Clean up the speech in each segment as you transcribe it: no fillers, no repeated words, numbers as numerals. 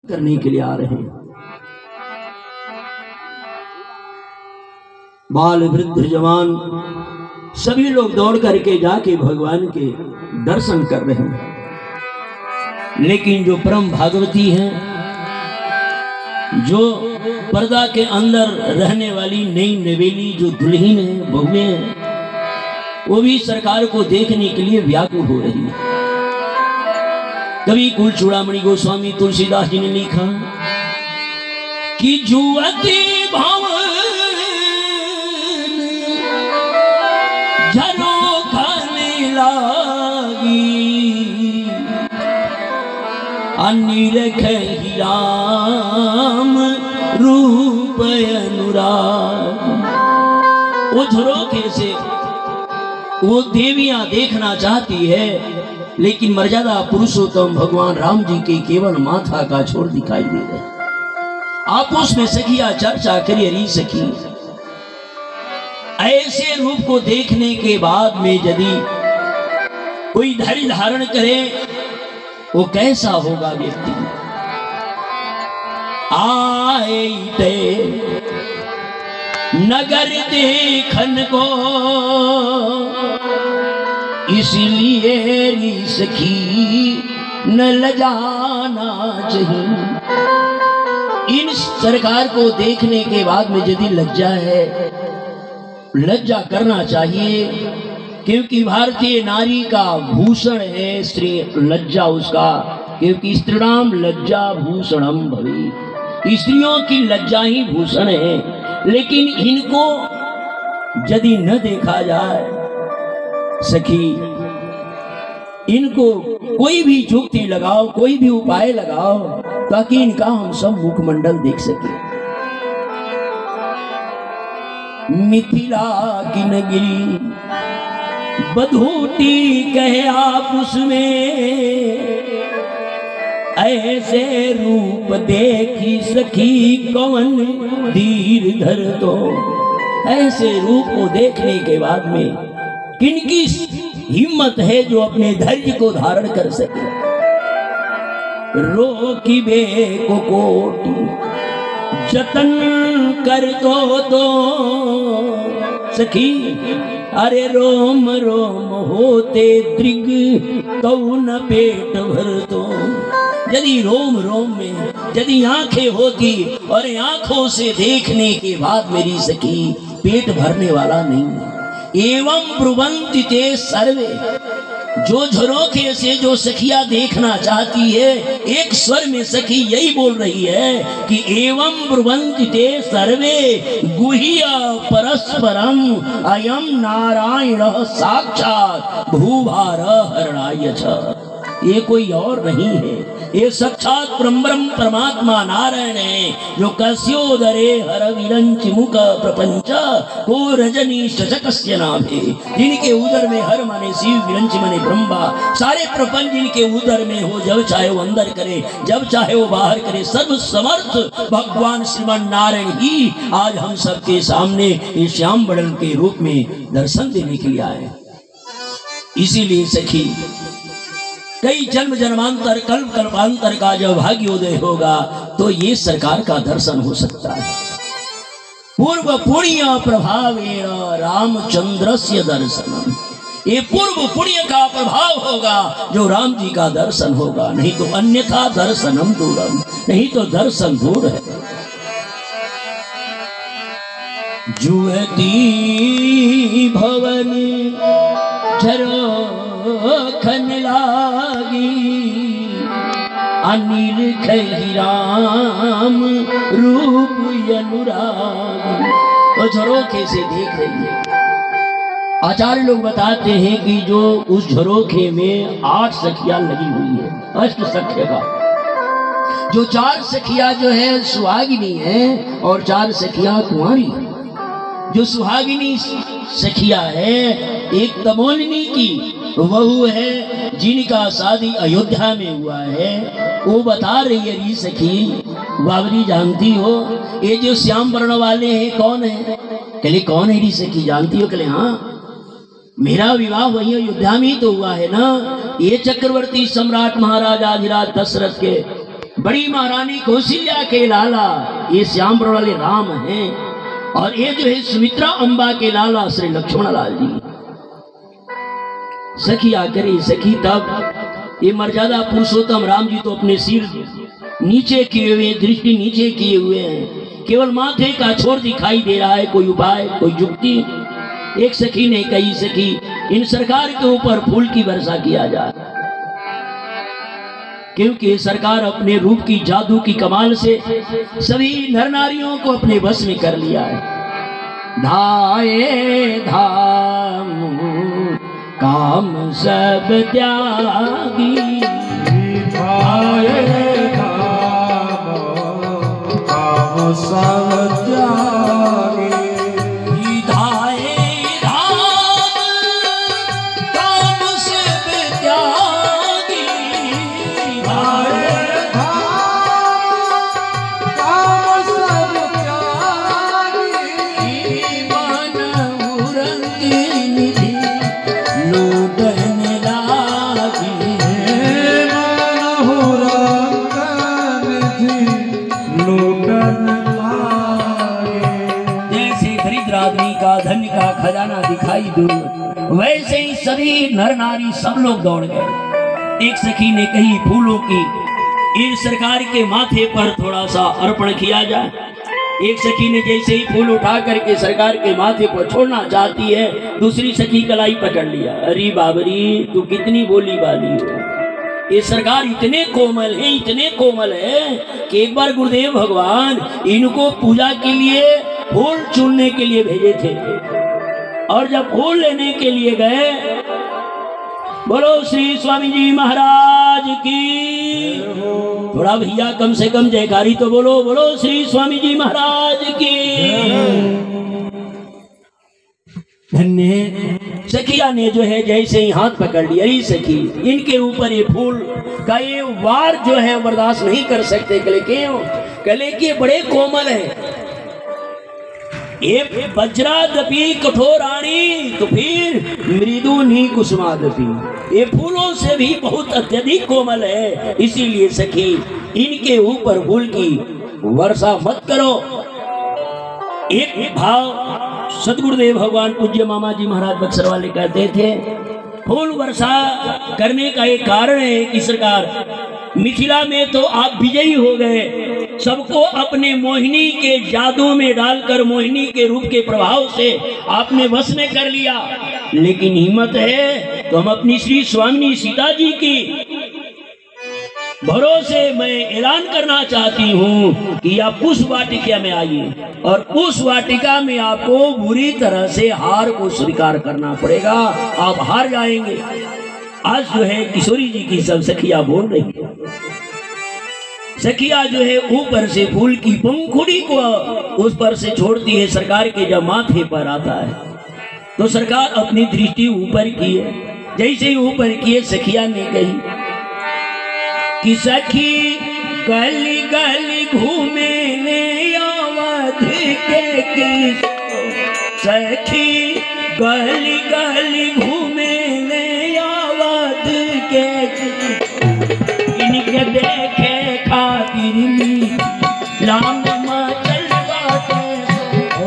करने के लिए आ रहे हैं। बाल वृद्ध जवान सभी लोग दौड़ करके जाके भगवान के दर्शन कर रहे हैं। लेकिन जो परम भागवती हैं, जो पर्दा के अंदर रहने वाली नई नवेली जो दुल्हन है, बहुएं हैं, वो भी सरकार को देखने के लिए व्याकुल हो रही है। कवि कुल चूड़ामणि गोस्वामी तुलसीदास जी ने लिखा कि जुवती भवन झरोखने लागी, अनिरख राम रूप अनुराग। वो झरोखे से वो देवियां देखना चाहती है, लेकिन मर्यादा पुरुषोत्तम भगवान राम जी के केवल माथा का छोर दिखाई दे रहे। आपस में सखिया चर्चा करी, अरी सखी ऐसे रूप को देखने के बाद में यदि कोई धैर्य धारण करे वो कैसा होगा व्यक्ति। आए ते नगर देखन को, इसलिए री सखी न लजाना चाहिए। इन सरकार को देखने के बाद में यदि लज्जा है, लज्जा करना चाहिए, क्योंकि भारतीय नारी का भूषण है स्त्री लज्जा उसका, क्योंकि स्त्रीणाम लज्जा भूषणम भवे, स्त्रियों की लज्जा ही भूषण है। लेकिन इनको यदि न देखा जाए सखी, इनको कोई भी जुक्ति लगाओ, कोई भी उपाय लगाओ, ताकि इनका हम सब मुखमंडल देख सके। मिथिला की नगरी बधूटी कहे आप उसमें, ऐसे रूप देखी सखी कौन धीर धर दो। ऐसे रूप को देखने के बाद में किनकी हिम्मत है जो अपने धैर्य को धारण कर सके। रोकी बे को कोटि जतन कर दो सखी, अरे रोम रोम होते दृग तो न पेट भर दो। यदि रोम रोम में यदि आंखें होती और आंखों से देखने के बाद मेरी सखी पेट भरने वाला नहीं। एवं ब्रुवन्ति ते सर्वे, जो झरोखे से जो सखिया देखना चाहती है, एक स्वर में सखी यही बोल रही है कि एवं ब्रुवन्ति ते सर्वे गुह्य परस्परम अयम नारायण साक्षात भूभार हरणाय छ। ये कोई और नहीं है, ये साक्षात ब्रह्म परमात्मा नारायण है, जो कस्योदरे हर विरंच मुख प्रपंच को रजनी शशकस्य नाभे। जिनके उदर में हर माने शिव, विरंच माने ब्रह्मा, सारे प्रपंच जिनके उदर में हो, जब चाहे वो अंदर करे, जब चाहे वो बाहर करे, सर्व समर्थ भगवान श्रीमान नारायण ही आज हम सबके सामने इस श्याम बड़न के रूप में दर्शन देने के लिए आए। इसीलिए सखी कई जन्म जन्मांतर कल्प कल्पांतर का जब भाग्योदय होगा तो ये सरकार का दर्शन हो सकता है। पूर्व पुण्य प्रभावेण रामचंद्रस्य दर्शनम, ये पूर्व पुण्य का प्रभाव होगा जो राम जी का दर्शन होगा, नहीं तो अन्यथा दर्शनम दूरम, नहीं तो दर्शन दूर है। जुवती भवन झरोखन लागी, अनिरख राम रूप अनुराग। तो झरोखे से देख रही है। आचार्य लोग बताते हैं कि जो उस झरोखे में 8 सखियां लगी हुई है, अष्ट सख्य का। जो 4 सखियां जो है सुहागिनी है और 4 सखियां कुंवारी है। जो सुहागिनी सखिया है, एक तमोलिनी की वहू है जिनका शादी अयोध्या में हुआ है, वो बता रही है री सखी बाबरी जानती हो ये जो श्याम वर्ण वाले हैं कौन है? कहले कौन है री सखी, जानती हो? कहले हाँ, मेरा विवाह वही अयोध्या में ही तो हुआ है ना। ये चक्रवर्ती सम्राट महाराज आधिराज दशरथ के बड़ी महारानी कौशल्या के लाला ये श्यामपुर वाले राम हैं, और ये जो है सुमित्रा अम्बा के लाला श्री लक्ष्मण लाल जी। सखी आकर सखी तब ये मर्यादा पुरुषोत्तम राम जी तो अपने सिर नीचे किए हुए, दृष्टि नीचे किए हुए हैं, केवल माथे का छोर दिखाई दे रहा है। कोई उपाय, कोई युक्ति। एक सखी ने कही, सखी इन सरकार के ऊपर फूल की वर्षा किया जाए, क्योंकि सरकार अपने रूप की जादू की कमाल से सभी नर नारियों को अपने बस में कर लिया है। धाये धाम काम सब त्यागी, धाये धाम काम सब त्यागी, धाये धाम काम सब त्यागी, धाये धाम काम सब त्यागी, मन उरंगी निधि लूटन लागी, आदमी का धन का खजाना दिखाई दूर, वैसे ही सभी नर नारी सब लोग दौड़ गए। एक सखी ने कही, फूलों की इन सरकार के माथे पर थोड़ा सा अर्पण किया जाए। एक सखी ने जैसे ही फूल उठा करके सरकार के माथे पर छोड़ना चाहती है, दूसरी सखी कलाई पकड़ लिया। अरे बाबरी, तू कितनी बोली वाली हो। ये सरकार इतने कोमल है, इतने कोमल है कि एक बार गुरुदेव भगवान इनको पूजा के लिए फूल चुनने के लिए भेजे थे, और जब फूल लेने के लिए गए, बोलो श्री स्वामी जी महाराज की, थोड़ा भैया कम से कम जयकारी तो बोलो, बोलो श्री स्वामी जी महाराज की। धन्य सखिया ने जो है जैसे ही हाथ पकड़ लिया, अरे सखी इनके ऊपर ये फूल का ये वार जो है बर्दाश्त नहीं कर सकते। कले क्यों? कले कि बड़े कोमल है, ये वज्रादपि कठोराणी तो फिर मृदुनी कुसुमादपि, ये फूलों से भी बहुत अत्यधिक कोमल है। इसीलिए सखी इनके ऊपर फूल की वर्षा मत करो। एक भाव सदगुरुदेव भगवान पूज्य मामा जी महाराज बक्सर वाले कहते थे, फूल वर्षा करने का एक कारण है कि सरकार मिथिला में तो आप विजयी हो गए, सबको अपने मोहिनी के जादू में डालकर मोहिनी के रूप के प्रभाव से आपने वश में कर लिया। लेकिन हिम्मत है तो हम अपनी श्री स्वामिनी सीता जी की भरोसे मैं ऐलान करना चाहती हूँ कि आप पुष्प वाटिका में आइए, और पुष्प वाटिका में आपको बुरी तरह से हार को स्वीकार करना पड़ेगा। आप हार जाएंगे। आज जो है किशोरी जी की सब सखिया बोल रही है। सखिया जो है ऊपर से फूल की पंखुड़ी को उस पर से छोड़ती है। सरकार के जब माथे पर आता है तो सरकार अपनी दृष्टि ऊपर किए, जैसे ही ऊपर किए सखिया ने कही कि सखी गली गली घूमे ने अवध के किस, सखी गली गली घूमे ने अवध के इनके देखे खातिर लाम मचल बाटे,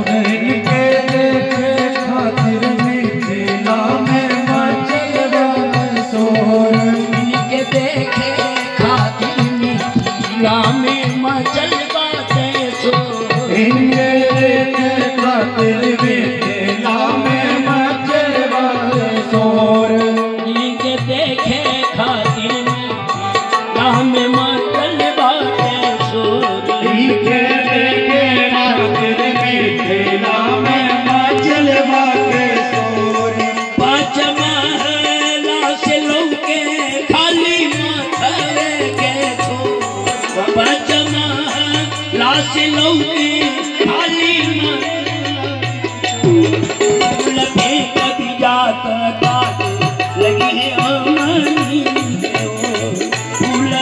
इनके देखे खातिर लाम मचल बाटे शोर, इनके देखे में मचल बाटे शोर, इनके देखे खातिर में मचल बाटे शोर, इनके देखे खातिर में मचल बाटे शोर, इनके देखे खातिर में मचल बाटे शोर। पाँच महला से लौके खाली माथवे के छोर, पाँच महला से लौके खाली माथवे कभी जात काट लगी है अमनी फूल,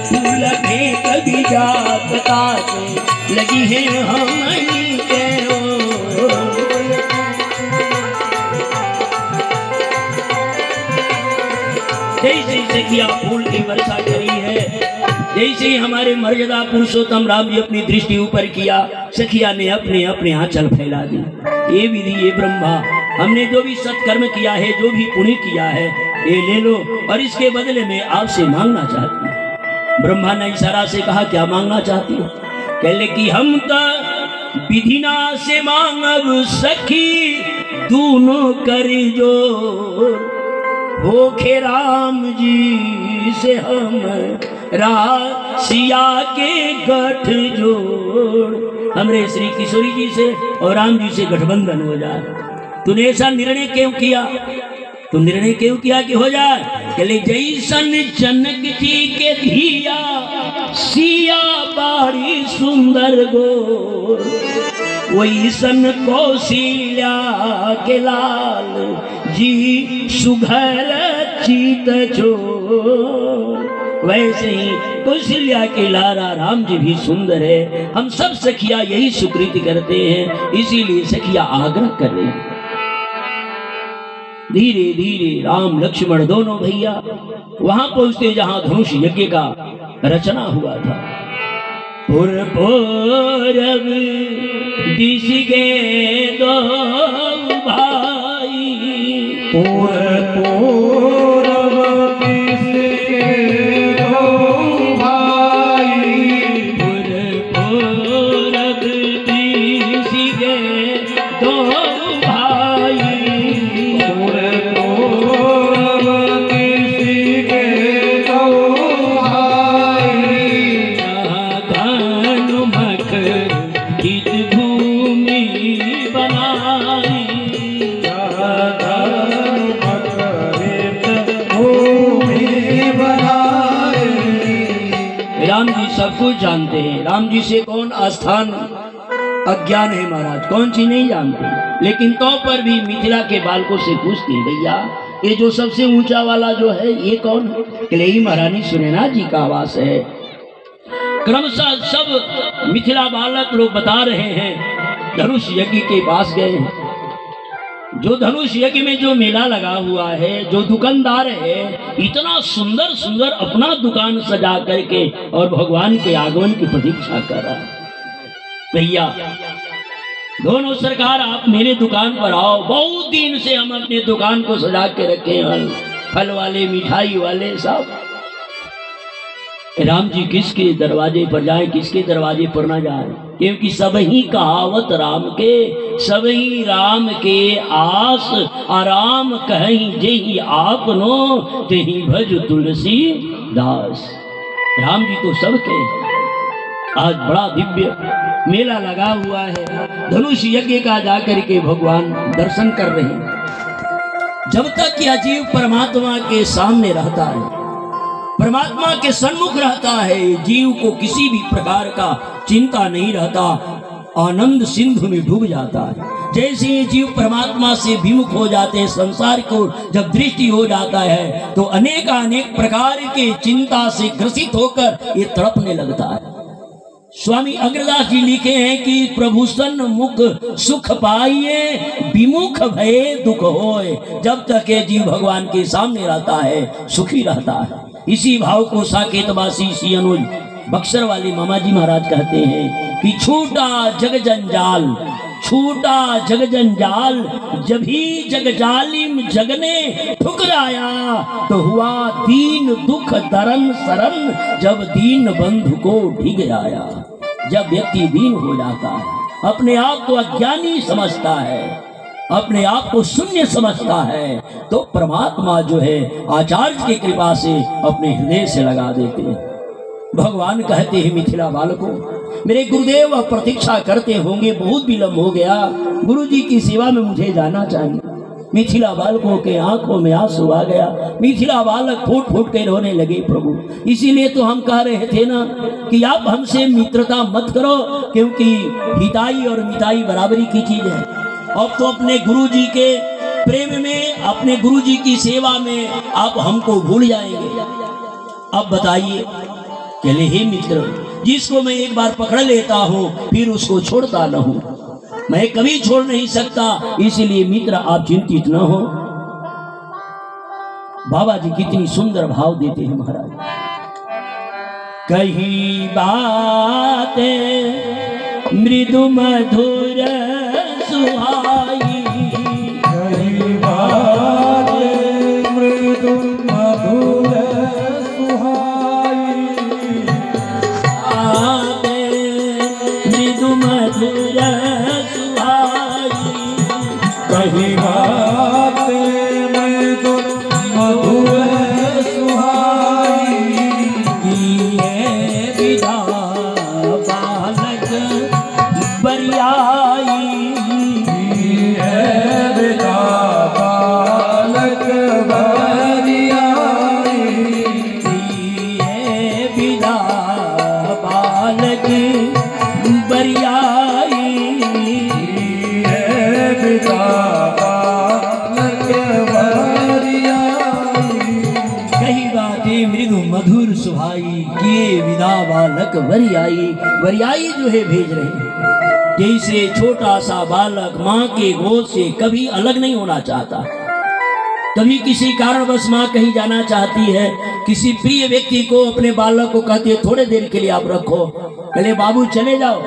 फूल कभी जात काट लगी है हमनी के जैसे सखिया फूल की वर्षा करी है, जैसे ही हमारे मर्यादा पुरुषोत्तम राम जी अपनी दृष्टि ऊपर किया, सखिया ने अपने अपने आंचल फैला दी। ये विधि, ये ब्रह्मा, हमने जो भी सत्कर्म किया है, जो भी पुण्य किया है, ये ले लो और इसके बदले में आपसे मांगना चाहती हूँ। ब्रह्मा ने इशारा से कहा, क्या मांगना चाहती हो? कहले कि हम तो विधिना से मांगब सखी दोनों कर जो होखे राम जी से हम सिया के गठ जोड़। हमरे श्री किशोरी जी से और राम जी से गठबंधन हो जाए। तूने ऐसा निर्णय क्यों किया? तू निर्णय क्यों किया कि हो जाए? कहले जैसन जनक जी के धिया सिया बारी सुंदर गोर, वैसन कौशल्या के लाल जी सुघर चित चोर। वैसे ही कौशल्या के लाला राम जी भी सुंदर है। हम सब सखिया यही स्वीकृति करते हैं, इसीलिए सखिया आग्रह कर रहे हैं। धीरे धीरे राम लक्ष्मण दोनों भैया वहां पहुंचते जहां धनुष यज्ञ का रचना हुआ था। पूरब दिश गे दो भाई, पूरब दिश गे दो भाई, पूरब दिश गे दो भाई, सब कुछ जानते हैं। राम जी से कौन आस्थान अज्ञान है महाराज, कौन सी नहीं जानते, लेकिन तो पर भी मिथिला के बालकों से पूछती है, भैया ये जो सबसे ऊंचा वाला जो है ये कौन है? कलेही महारानी सुनैना जी का आवास है। क्रमशः सब मिथिला बालक लोग बता रहे हैं। धनुष यज्ञ के पास गए हैं। जो धनुष यज्ञ में जो मेला लगा हुआ है, जो दुकानदार है इतना सुंदर सुंदर अपना दुकान सजा करके और भगवान के आगमन की प्रतीक्षा कर रहा है। भैया दोनों सरकार आप मेरे दुकान पर आओ, बहुत दिन से हम अपने दुकान को सजा के रखे हैं, फल वाले मिठाई वाले सब। राम जी किसके दरवाजे पर जाए, किसके दरवाजे पर ना जाए, क्योंकि सब ही कहावत राम के, सब ही राम के आस, आराम कहीं जेही आपनो तेही भज तुलसी दास। राम जी तो सबके। आज बड़ा दिव्य मेला लगा हुआ है, धनुष यज्ञ का जाकर के भगवान दर्शन कर रहे हैं। जब तक यह जीव परमात्मा के सामने रहता है, परमात्मा के सन्मुख रहता है, जीव को किसी भी प्रकार का चिंता नहीं रहता, आनंद सिंधु में डूब जाता है। जैसे ये जीव परमात्मा से विमुख हो जाते हैं, संसार को जब दृष्टि हो जाता है तो अनेक प्रकार के चिंता से ग्रसित होकर ये तड़पने लगता है। स्वामी अग्रदास जी लिखे हैं कि प्रभु सन्मुख सुख पाइए, विमुख भये दुख होए। जब तक ये जीव भगवान के सामने रहता है सुखी रहता है। इसी भाव को साकेतवासी श्री अनुज बक्सर वाले मामा जी महाराज कहते हैं कि छूटा जग जंजाल, छूटा जग जंजाल, जब ही जग जालिम जगने ठुकराया, तो हुआ दीन दुख दरन सरन, जब दीन बंधु को ढिग आया। जब व्यक्ति दीन हो जाता है, अपने आप को अज्ञानी समझता है, अपने आप को शून्य समझता है, तो परमात्मा जो है आचार्य की कृपा से अपने हृदय से लगा देते हैं। भगवान कहते हैं मिथिला बालकों, मेरे गुरुदेव प्रतीक्षा करते होंगे, बहुत विलंब हो गया, गुरु जी की सेवा में मुझे जाना चाहिए। मिथिला बालकों के आंखों में आंसू आ गया, मिथिला बालक फूट फूट के रोने लगे। प्रभु इसीलिए तो हम कह रहे थे ना कि आप हमसे मित्रता मत करो, क्योंकि हिताई और मिताई बराबरी की चीज है। अब तो अपने गुरु जी के प्रेम में, अपने गुरु जी की सेवा में आप हमको भूल जाएंगे। अब बताइए, कहले हे मित्र, जिसको मैं एक बार पकड़ लेता हूँ फिर उसको छोड़ता न हूँ, मैं कभी छोड़ नहीं सकता, इसलिए मित्र आप चिंतित न हो। बाबा जी कितनी सुंदर भाव देते हैं महाराज। कही बातें मृदु मधुर सुहाई, कही बातें मृदु मधुर सुहाई, मृदु मधुर सुहाई, कही बातें मृदु मधुर सुहाई, विदा बालक बरियाई, विदा बालक बरियाई, विदा बालक बरियाई, विदा बालक बरियाई, कही बातें मृदु मधुर सुहाई, किए विदा बालक वरियाई। वरियाई जो है भेज रहे हैं। जैसे छोटा सा बालक माँ के गोद से कभी अलग नहीं होना चाहता, कभी किसी कारणवश माँ कहीं जाना चाहती है, किसी प्रिय व्यक्ति को अपने बालक को कहती है थोड़े देर के लिए आप रखो, पहले बाबू चले जाओ,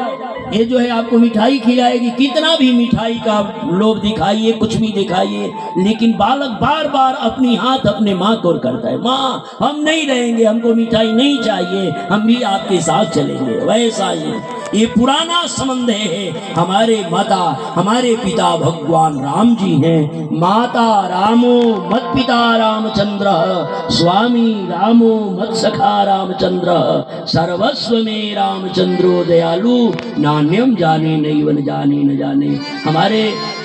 ये जो है आपको मिठाई खिलाएगी, कितना भी मिठाई का लोभ दिखाइए, कुछ भी दिखाइए, लेकिन बालक बार बार अपनी हाथ अपने माँ को करता है, माँ हम नहीं रहेंगे, हमको मिठाई नहीं चाहिए, हम भी आपके साथ चलेंगे। वैसा ही ये पुराना संबंध है। हमारे माता हमारे पिता भगवान राम जी हैं। माता रामो मत पिता रामचंद्र, स्वामी रामो मत सखा रामचंद्र, सर्वस्व में रामचंद्रो दयालु, नान्यम जाने नैव न जाने न जाने। हमारे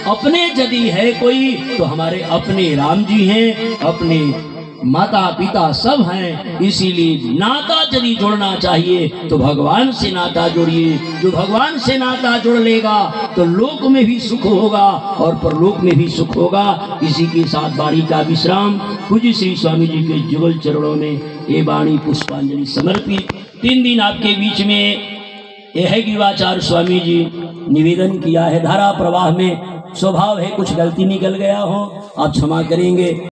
अपने यदि है कोई तो हमारे अपने राम जी हैं, अपने माता पिता सब हैं। इसीलिए नाता यदि जोड़ना चाहिए तो भगवान से नाता जोड़िए। जो भगवान से नाता जोड़ लेगा तो लोक में भी सुख होगा और परलोक में भी सुख होगा। इसी के साथ वाणी का विश्राम। पूज्य श्री स्वामी जी के जुगल चरणों में ये वाणी पुष्पांजलि समर्पित। 3 दिन आपके बीच में यह है गिवाचार्य स्वामी जी निवेदन किया है। धारा प्रवाह में स्वभाव है कुछ गलती निकल गया हो, आप क्षमा करेंगे।